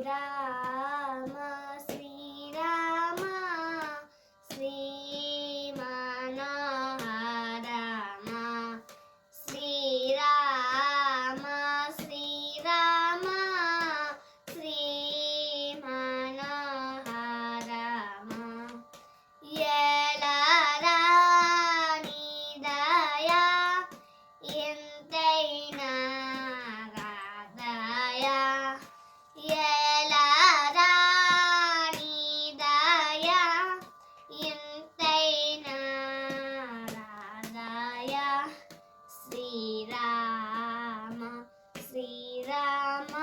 శ్రీరామ శ్రీరామ శ్రీ మనోహరమ శ్రీరామ శ్రీరామ శ్రీ మనోహరమ ఎలరాని దయా ఎంతైనా రాదయా ఎలరాని దయా ఎంతైనా రాదయా శ్రీరామ శ్రీరామ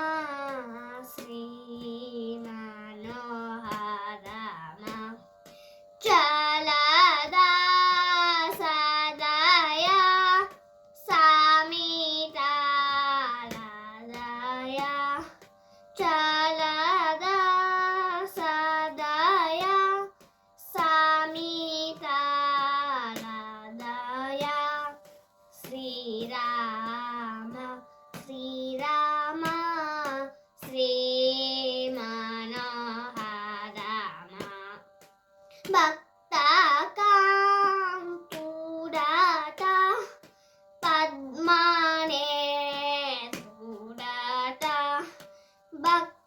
శ్రీ మనోహరమ చలదా సదయా సామితాలదయా చలదా సదయా సామితాలదయా శ్రీరామ శ్రీరామ శ్రీ మనోహరమ భక్త కాంతుడట పద్మనేత్రుడట భక్త